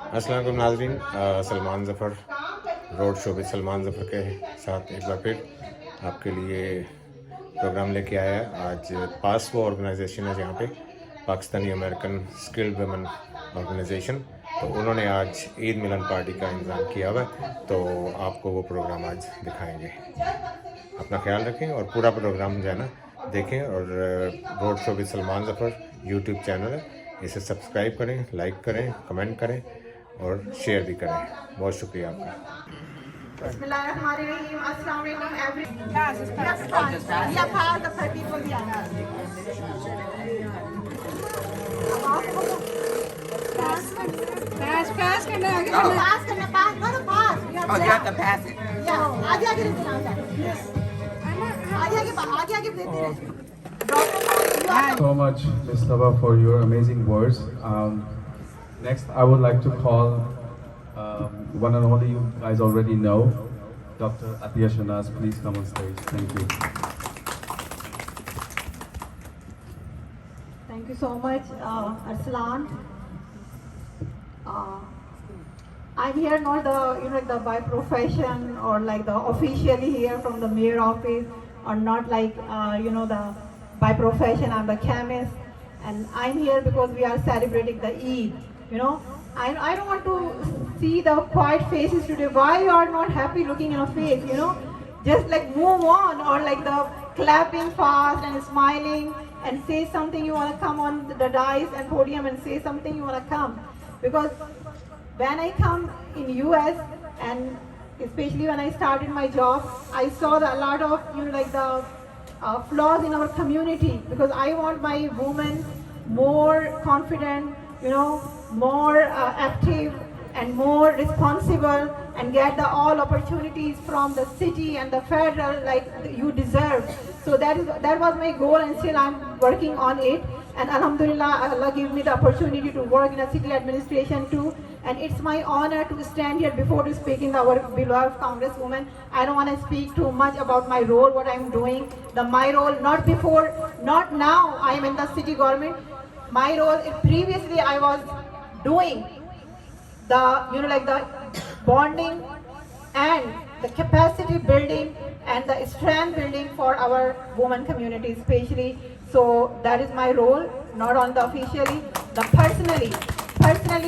अस्सलाम वालेकुम नाज़रीन, Salman Zafar road show with Salman Zafar के साथ एक बार फिर आपके लिए प्रोग्राम लेके आया है। आज पासवो ऑर्गेनाइजेशन है जहाँ पे Pakistani American skilled women organisation, तो उन्होंने आज ईद मिलन पार्टी का इंतज़ाम किया हुआ है, तो आपको वो प्रोग्राम आज दिखाएंगे। अपना ख्याल रखें और पूरा प्रोग्राम जो है ना देखें। और road show with Salman Zafar YouTube channel है, इसे सब्सक्राइब करें, लाइक करें, कमेंट करें और शेयर भी करें। बहुत शुक्रिया आपका। Bismillahirrahmanirrahim. Assalamu alaikum everyone. Yeah, pass the 30 people behind us. Pass करना आगे No, pass करना, pass, no, pass. Oh, you have to pass it. Yeah, आगे आगे रुकना है. Yes. आगे देते रहे. So much, Ms. Lava, for your amazing words. Next, I would like to call one and only you guys already know, Dr. Atiya Shanaz. Please come on stage. Thank you. Thank you so much, Arslan. I'm here not the by profession or like the officially here from the mayor office, or not like the by profession I'm the chemist, and I'm here because we are celebrating the Eid. I don't want to see the quiet faces today. Why you are not happy looking in a face? Just like move on, or like the clapping fast and smiling and say something. You want to come on the dais and podium and say something. You want to come because when I come in US, and especially when I started my job, I saw a lot of the flaws in our community, because I want my women more confident, more active and more responsible, and get the all opportunities from the city and the federal like you deserve. So that was my goal, and still I'm working on it. And Alhamdulillah, Allah gave me the opportunity to work in a city administration too. And it's my honor to stand here before to speak in our beloved Congresswoman. I don't want to speak too much about my role, what I'm doing. My role, not before, not now, I'm in the city government. My role, previously I was doing the bonding and the capacity building and the strength building for our women community especially. So that is my role, not on the officially, the personally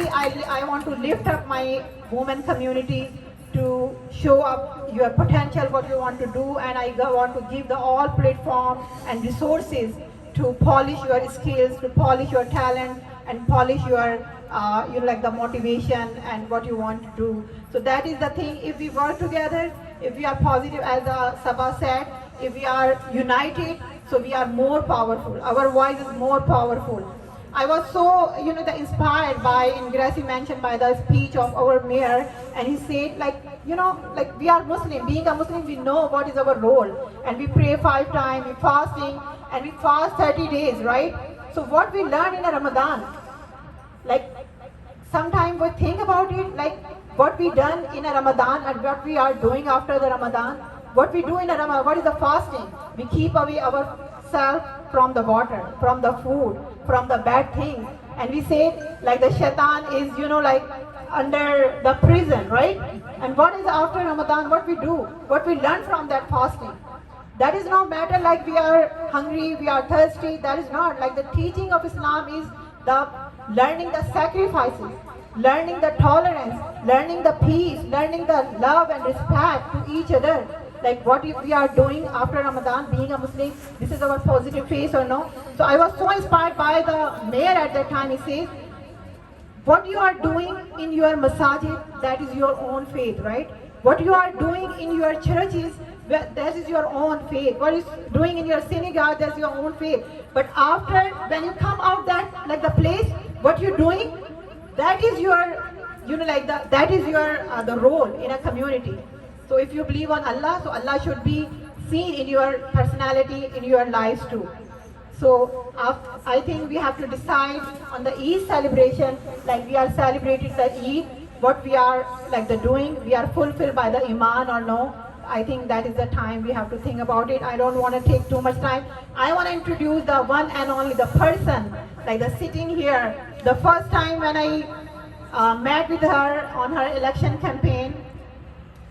I want to lift up my women community to show up your potential, what you want to do, and I want to give the all platform and resources to polish your skills, to polish your talent, and polish your the motivation and what you want to do. So that is the thing. If we work together, if we are positive, as Sabha said, if we are united, so we are more powerful. Our voice is more powerful. I was so inspired by, Gracie mentioned by the speech of our mayor, and he said like we are Muslim. Being a Muslim, we know what is our role, and we pray 5 times, we fasting, and we fast 30 days, right? So what we learn in a Ramadan, like sometimes we think about it, like what we done in a Ramadan and what we are doing after the Ramadan. What we do in a Ramadan, what is the fasting? We keep away ourselves from the water, from the food, from the bad things. And we say like the shaitan is, like under the prison, right? And what is after Ramadan, what we do? What we learn from that fasting? That is not matter like we are hungry, we are thirsty. That is not. Like the teaching of Islam is the learning the sacrifices, learning the tolerance, learning the peace, learning the love and respect to each other. Like what if we are doing after Ramadan, being a Muslim, this is our positive face or no? So I was so inspired by the mayor at that time. He says, what you are doing in your masajid, that is your own faith, right? What you are doing in your churches, that is your own faith. What you are doing in your synagogue, that's your own faith. But after, when you come out that, like the place, what you're doing, that is your, that is your, the role in a community. So if you believe on Allah, so Allah should be seen in your personality, in your lives too. So I think we have to decide on the Eid celebration, like we are celebrating the Eid, what we are like the doing, we are fulfilled by the Iman or no. I think that is the time we have to think about it. I don't want to take too much time. I want to introduce the one and only the person, like the sitting here. The first time when I met with her on her election campaign.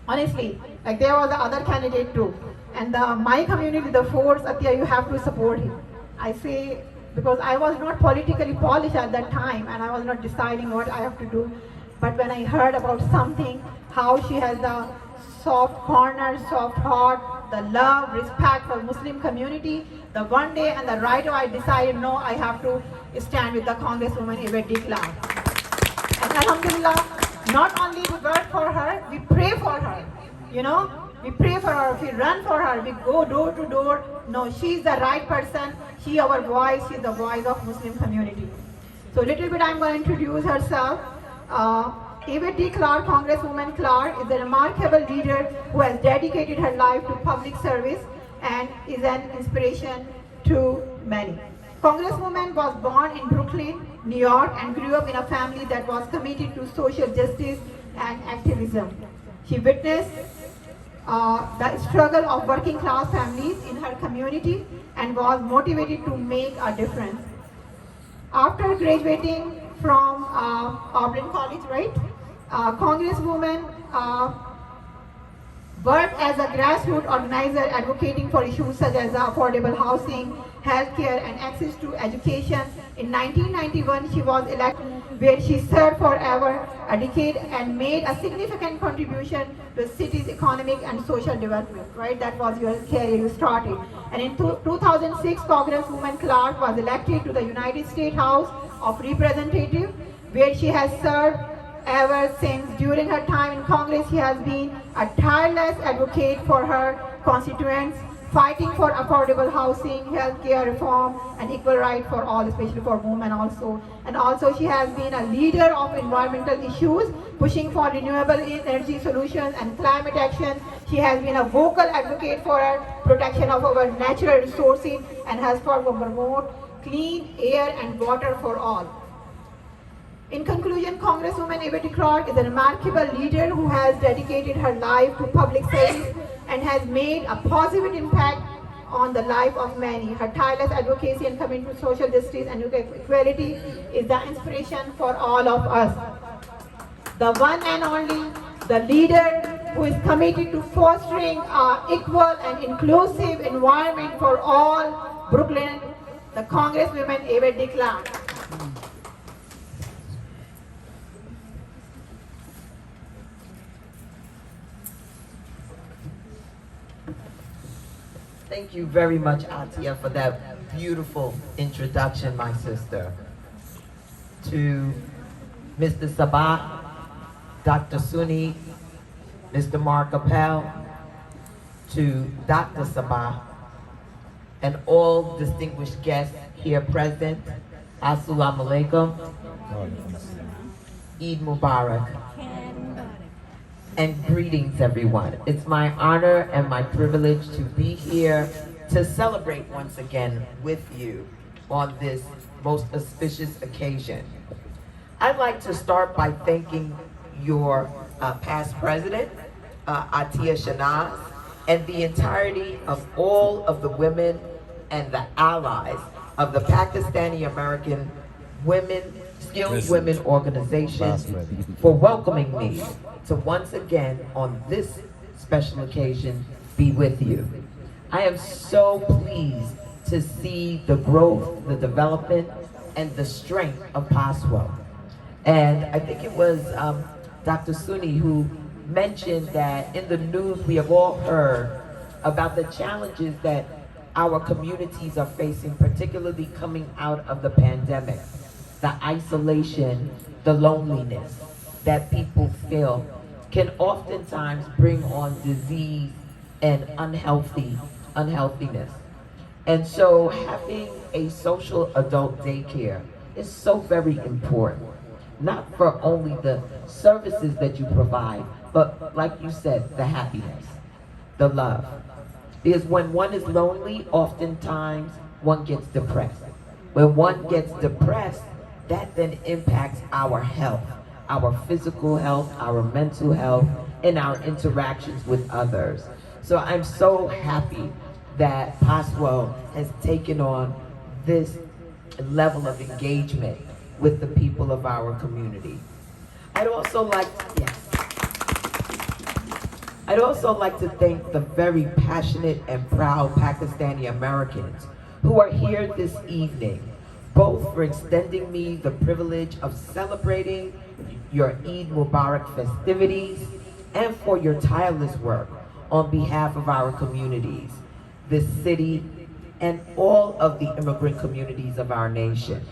Honestly, like there was the other candidate too. And my community, the force, Athiya, you have to support him. I say, because I was not politically polished at that time and I was not deciding what I have to do. But when I heard about something, how she has the soft corner, soft heart, the love, respect for Muslim community, the one day and the right away I decided, no, I have to stand with the Congresswoman Eid Milan. And Alhamdulillah, not only we work for her, we pray for her. You know, we pray for her, we run for her, we go door to door. No, she's the right person. She our voice, she's the voice of Muslim community. So little bit I'm going to introduce herself. Eid Clark, Congresswoman Clark, is a remarkable leader who has dedicated her life to public service and is an inspiration to many. Congresswoman was born in Brooklyn, New York, and grew up in a family that was committed to social justice and activism. She witnessed the struggle of working class families in her community and was motivated to make a difference. After graduating from Auburn College, right, Congresswoman worked as a grassroots organizer advocating for issues such as affordable housing, healthcare, and access to education. In 1991, she was elected, where she served for over a decade and made a significant contribution to the city's economic and social development, right? That was your career you started. And in 2006, Congresswoman Clark was elected to the United States House of Representatives, where she has served ever since. During her time in Congress, she has been a tireless advocate for her constituents, fighting for affordable housing, healthcare reform, and equal rights for all, especially for women also. And also she has been a leader of environmental issues, pushing for renewable energy solutions and climate action. She has been a vocal advocate for protection of our natural resources and has fought to promote clean air and water for all. In conclusion, Congresswoman Eid Clark is a remarkable leader who has dedicated her life to public service and has made a positive impact on the life of many. Her tireless advocacy and commitment to social justice and equality is the inspiration for all of us. The one and only, the leader who is committed to fostering an equal and inclusive environment for all Brooklyn, the Congresswoman Eid Clark. Thank you very much, Athiya, for that beautiful introduction, my sister. To Mr. Sabah, Dr. Suni, Mr. Mark Appel, to Dr. Sabah, and all distinguished guests here present, Assalamu alaikum, Eid Mubarak, and greetings, everyone. It's my honor and my privilege to be here to celebrate once again with you on this most auspicious occasion. I'd like to start by thanking your past president, Athiya Shanaz, and the entirety of all of the women and the allies of the Pakistani American Women, Skilled Women Organization for welcoming me to once again on this special occasion be with you. I am so pleased to see the growth, the development, and the strength of PASWO. And I think it was Dr. Suni who mentioned that in the news we have all heard about the challenges that our communities are facing, particularly coming out of the pandemic. The isolation, the loneliness that people feel can oftentimes bring on disease and unhealthiness. And so having a social adult daycare is so very important, not for only the services that you provide, but like you said, the happiness, the love. Because when one is lonely, oftentimes one gets depressed. When one gets depressed, that then impacts our health, our physical health, our mental health, and our interactions with others. So I'm so happy that PASWO has taken on this level of engagement with the people of our community. I'd also like, yes. I'd also like to thank the very passionate and proud Pakistani Americans who are here this evening, both for extending me the privilege of celebrating your Eid Mubarak festivities and for your tireless work on behalf of our communities, this city, and all of the immigrant communities of our nation.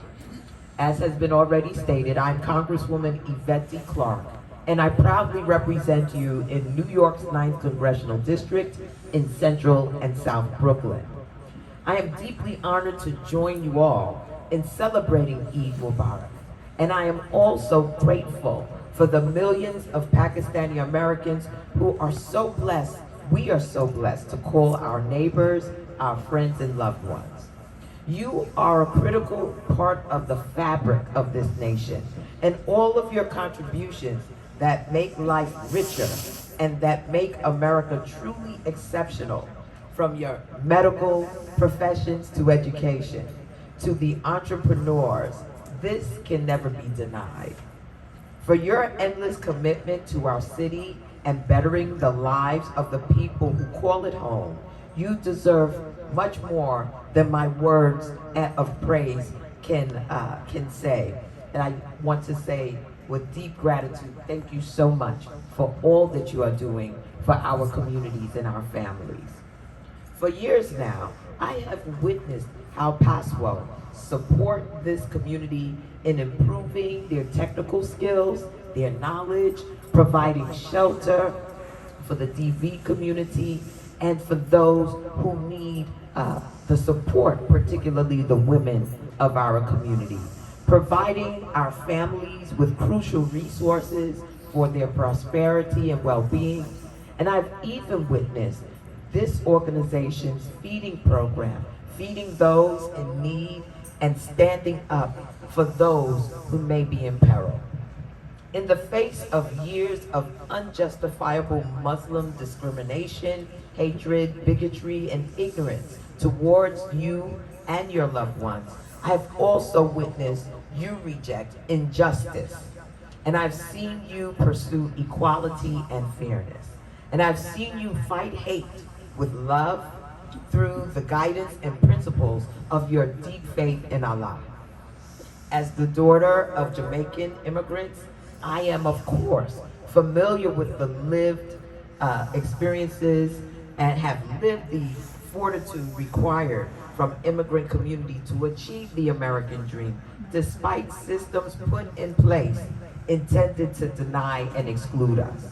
As has been already stated, I'm Congresswoman Yvette Clarke, and I proudly represent you in New York's 9th Congressional District in Central and South Brooklyn. I am deeply honored to join you all in celebrating Eid Mubarak, and I am also grateful for the millions of Pakistani Americans who are so blessed, we are so blessed to call our neighbors, our friends and loved ones. You are a critical part of the fabric of this nation, and all of your contributions that make life richer and that make America truly exceptional, from your medical professions to education, to the entrepreneurs, this can never be denied. For your endless commitment to our city and bettering the lives of the people who call it home, you deserve much more than my words of praise can say. And I want to say with deep gratitude, thank you so much for all that you are doing for our communities and our families. For years now, I have witnessed how PASWO support this community in improving their technical skills, their knowledge, providing shelter for the DV community, and for those who need the support, particularly the women of our community, providing our families with crucial resources for their prosperity and well-being. And I've even witnessed this organization's feeding program, feeding those in need and standing up for those who may be in peril. In the face of years of unjustifiable Muslim discrimination, hatred, bigotry, and ignorance towards you and your loved ones, I've also witnessed you reject injustice. And I've seen you pursue equality and fairness. And I've seen you fight hate with love through the guidance and principles of your deep faith in Allah. As the daughter of Jamaican immigrants, I am, of course, familiar with the lived experiences and have lived the fortitude required from immigrant community to achieve the American dream, despite systems put in place intended to deny and exclude us.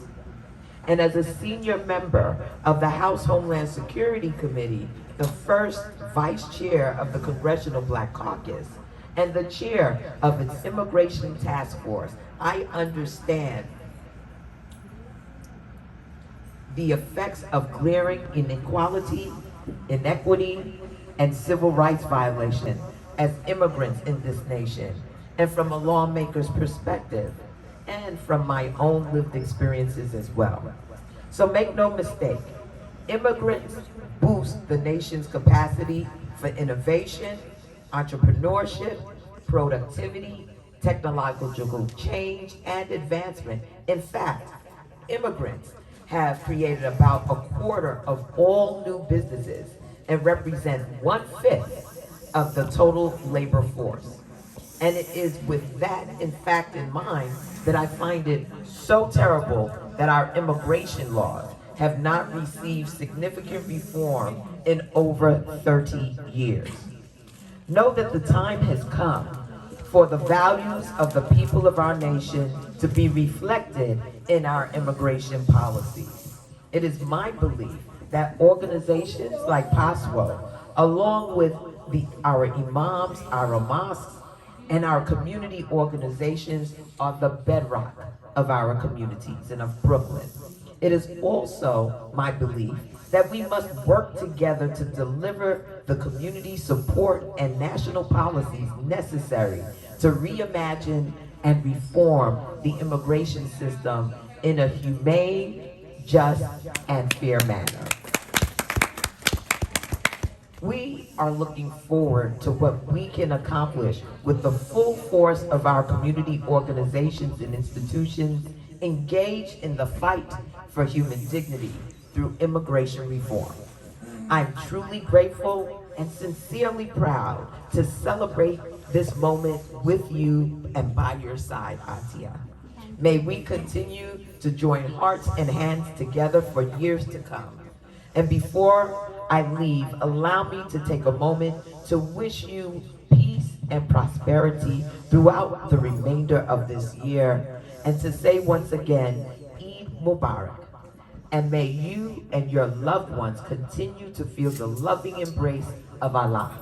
And as a senior member of the House Homeland Security Committee, the first vice chair of the Congressional Black Caucus, and the chair of its Immigration Task Force, I understand the effects of glaring inequality, inequity, and civil rights violation as immigrants in this nation, and from a lawmaker's perspective, and from my own lived experiences as well. So make no mistake, immigrants boost the nation's capacity for innovation, entrepreneurship, productivity, technological change, and advancement. In fact, immigrants have created about a quarter of all new businesses and represent 1/5 of the total labor force. And it is with that, in fact, in mind, that I find it so terrible that our immigration laws have not received significant reform in over 30 years. Know that the time has come for the values of the people of our nation to be reflected in our immigration policies. It is my belief that organizations like PASWO, along with our imams, our mosques, and our community organizations, are the bedrock of our communities and of Brooklyn. It is also my belief that we must work together to deliver the community support and national policies necessary to reimagine and reform the immigration system in a humane, just, and fair manner. We are looking forward to what we can accomplish with the full force of our community organizations and institutions engaged in the fight for human dignity through immigration reform. I'm truly grateful and sincerely proud to celebrate this moment with you and by your side, Atia. May we continue to join hearts and hands together for years to come. And before I leave, allow me to take a moment to wish you peace and prosperity throughout the remainder of this year, and to say once again, Eid Mubarak. And may you and your loved ones continue to feel the loving embrace of Allah.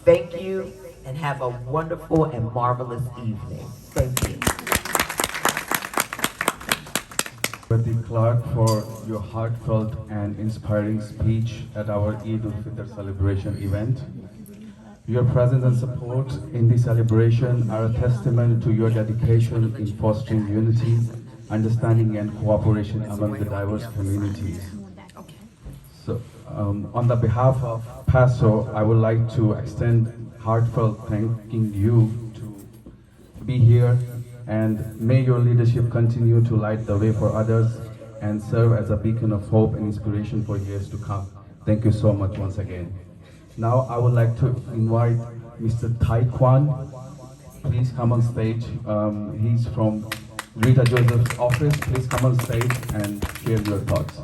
Thank you, and have a wonderful and marvelous evening. Thank you. Mr. Clark, for your heartfelt and inspiring speech at our Eid al-Fitr celebration event. Your presence and support in the celebration are a testament to your dedication in fostering unity, understanding and cooperation among the diverse communities. So, on the behalf of PASWO, I would like to extend heartfelt thanking you to be here, and may your leadership continue to light the way for others and serve as a beacon of hope and inspiration for years to come. Thank you so much once again. Now I would like to invite Mr. Tai Kwan. Please come on stage. He's from Rita Joseph's office. Please come on stage and share your thoughts.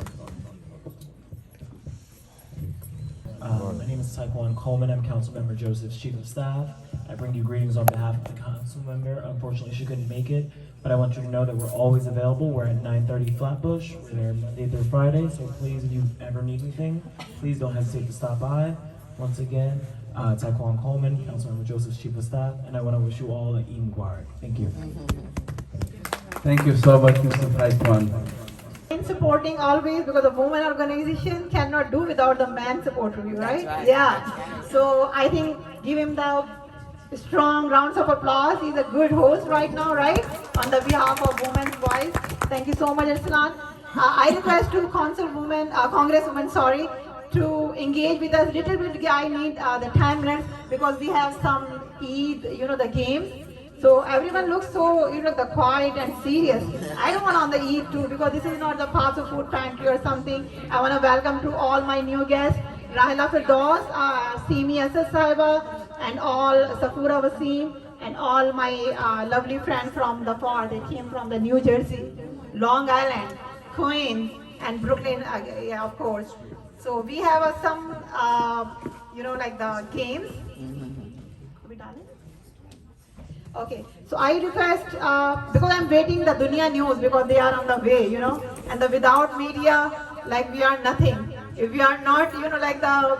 My name is Taekwon Coleman. I'm Councilmember Joseph's Chief of Staff. I bring you greetings on behalf of the council member. Unfortunately, she couldn't make it, but I want you to know that we're always available. We're at 9:30 Flatbush. We're there Monday through Friday, so please, if you ever need anything, please don't hesitate to stop by. Once again, Taekwon Coleman, Councilmember Joseph's Chief of Staff, and I want to wish you all an Eid Mubarak. Thank you. Thank you so much, Mr. Taekwon. In supporting always, because the women organization cannot do without the man supporting you, right? That's right. Yeah. So I think give him the strong rounds of applause. He's a good host right now, right? On the behalf of Women's Voice. Thank you so much, Arslan. I request to Congresswoman, sorry, to engage with us little bit. I need the 10 minutes because we have some Eid, the games. So everyone looks so, the quiet and serious. I don't want on the Eid too, because this is not the PASWO food pantry or something. I want to welcome to all my new guests, Rahila Firdaus, Simi Asad Sahiba, and all Safura Wasim, and all my lovely friends from the far. They came from the New Jersey, Long Island, Queens, and Brooklyn, yeah, of course. So we have some, like the games. Are we done? Okay, so I request, because I'm waiting the Dunia News because they are on the way, and the without media, like we are nothing. If we are not, like the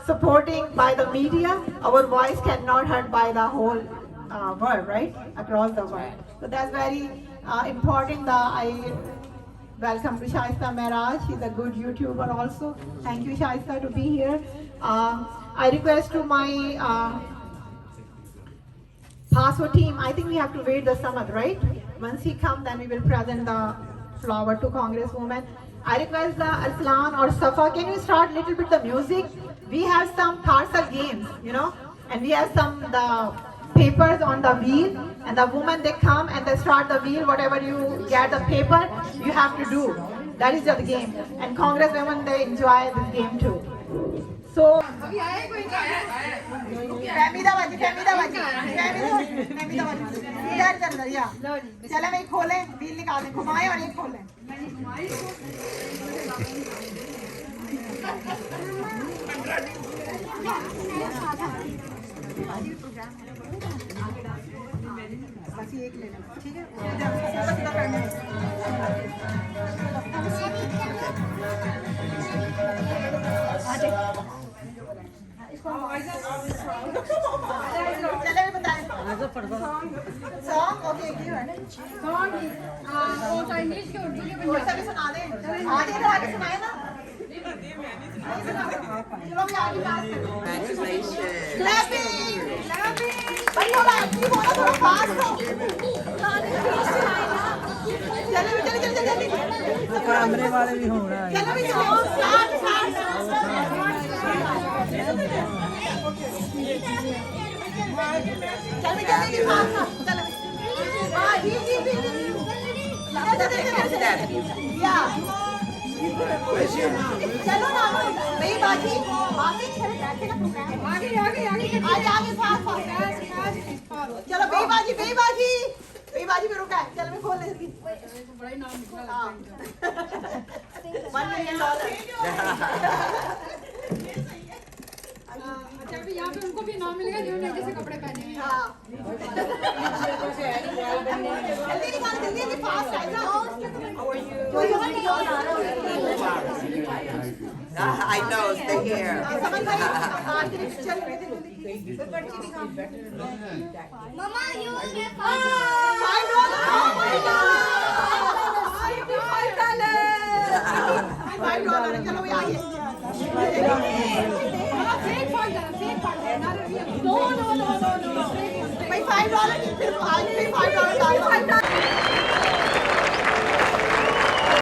supporting by the media, our voice cannot heard by the whole world, right? Across the world. So that's very important. I welcome to Shaista Mehraj. She's a good YouTuber also. Thank you, Shaista, to be here. I request to my PASWO team, I think we have to wait the Samad, right? Once he comes, then we will present the flower to Congresswoman. I request the Arslan or Safa, can you start a little bit the music? We have some parcel games, and we have some the papers on the wheel, and the woman they come and they start the wheel, whatever you get the paper, you have to do. That is the game. And Congresswomen, they enjoy this game too. So, चलो भाई खोलें wheel निकालें घुमाएं और एक खोलें बस ये एक ले लेना ठीक है चले बताएं सॉन्ग ओके की है सॉन्ग वो चाइनीज के उर्दू के पंजाबी सुना दें आगे तो आगे सुनाए ना चलो भी आगे बात क्लैपिंग भाई बोला एक्चुअली बोला थोड़ा फास्ट हो चलो चलो चलो जल्दी कैमरे वाले भी हो रहा है चलो भी चलो स्टार्ट चलो ना मेरी बाजी आगे खेल बैठेगा तो आगे आगे आगे आगे आगे फास्ट फास्ट चलो बेबाजी बेबाजी बेबाजी में रुका है चल मैं खोल लेती बड़ा ही नाम निकला $1 million अच्छा अभी यहाँ पे उनको भी नाम मिलेगा जिन्होंने जैसे कपड़े पहने हैं जल्दी निकाल जल्दी फास्ट आएगा I know, stay here. मम्मा यू $5 चलो ये आइए no भाई $5 की फिर